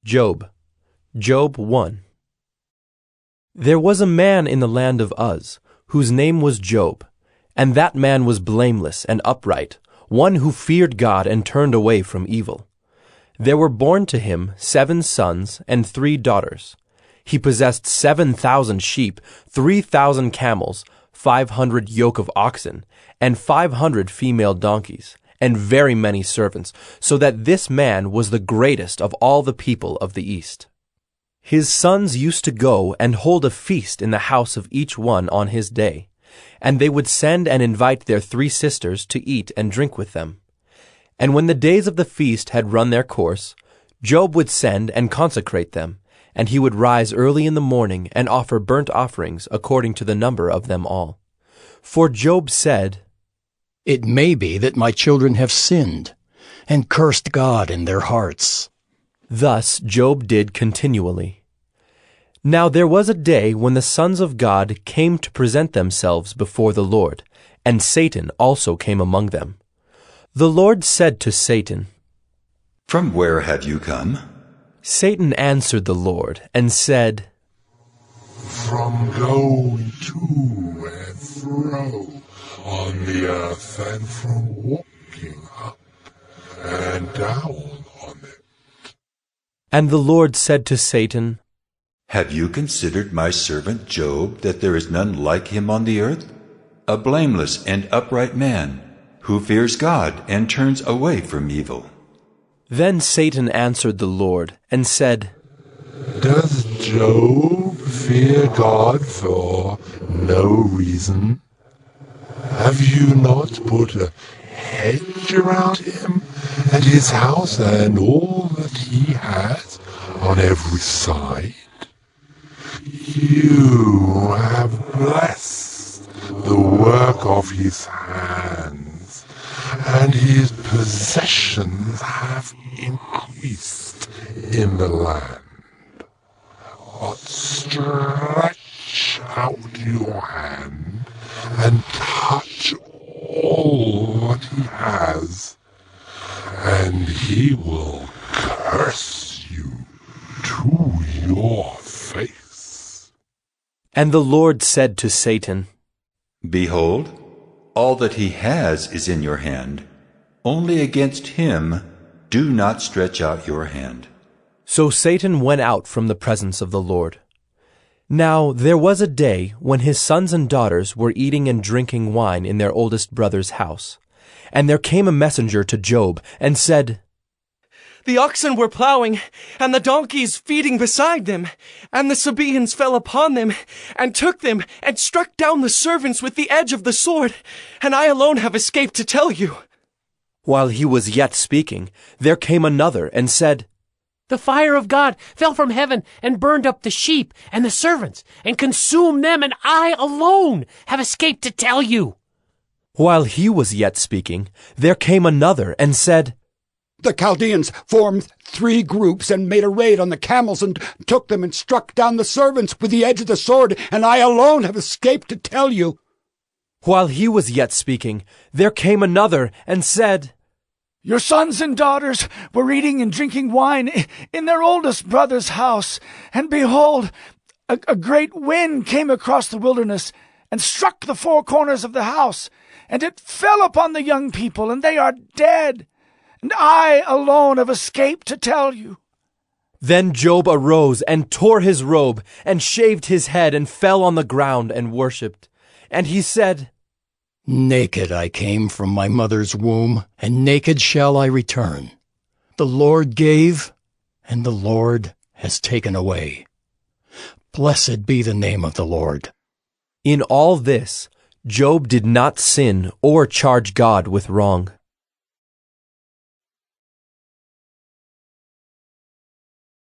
Job. Job 1. There was a man in the land of Uz, whose name was Job, and that man was blameless and upright, one who feared God and turned away from evil. There were born to him 7 sons and 3 daughters. He possessed 7,000 sheep, 3,000 camels, 500 yoke of oxen, and 500 female donkeys, and very many servants, so that this man was the greatest of all the people of the East. His sons used to go and hold a feast in the house of each one on his day, and they would send and invite their 3 sisters to eat and drink with them. And when the days of the feast had run their course, Job would send and consecrate them, and he would rise early in the morning and offer burnt offerings according to the number of them all. For Job said, "It may be that my children have sinned, and cursed God in their hearts." Thus Job did continually. Now there was a day when the sons of God came to present themselves before the Lord, and Satan also came among them. The Lord said to Satan, "From where have you come?" Satan answered the Lord and said, "From going to and fro on the earth, and from walking up and down on it." And the Lord said to Satan, "Have you considered my servant Job, that there is none like him on the earth? A blameless and upright man, who fears God and turns away from evil." Then Satan answered the Lord and said, "Does Job fear God for no reason? Have you not put a hedge around him and his house and all that he has on every side? You have blessed the work of his hands, and his possessions have increased in the land. But stretch out your hand and touch all that he has, and he will curse you to your face." And the Lord said to Satan, "Behold, all that he has is in your hand. Only against him do not stretch out your hand." So Satan went out from the presence of the Lord. Now there was a day when his sons and daughters were eating and drinking wine in their oldest brother's house. And there came a messenger to Job and said, "The oxen were plowing, and the donkeys feeding beside them, and the Sabaeans fell upon them, and took them, and struck down the servants with the edge of the sword, and I alone have escaped to tell you." While he was yet speaking, there came another and said, "The fire of God fell from heaven and burned up the sheep and the servants and consumed them, and I alone have escaped to tell you." While he was yet speaking, there came another and said, "The Chaldeans formed 3 groups and made a raid on the camels and took them and struck down the servants with the edge of the sword, and I alone have escaped to tell you." While he was yet speaking, there came another and said, "Your sons and daughters were eating and drinking wine in their oldest brother's house, and behold, a great wind came across the wilderness and struck the 4 corners of the house, and it fell upon the young people, and they are dead, and I alone have escaped to tell you." Then Job arose and tore his robe and shaved his head and fell on the ground and worshipped. And he said, "Naked I came from my mother's womb, and naked shall I return. The Lord gave, and the Lord has taken away. Blessed be the name of the Lord." In all this, Job did not sin or charge God with wrong.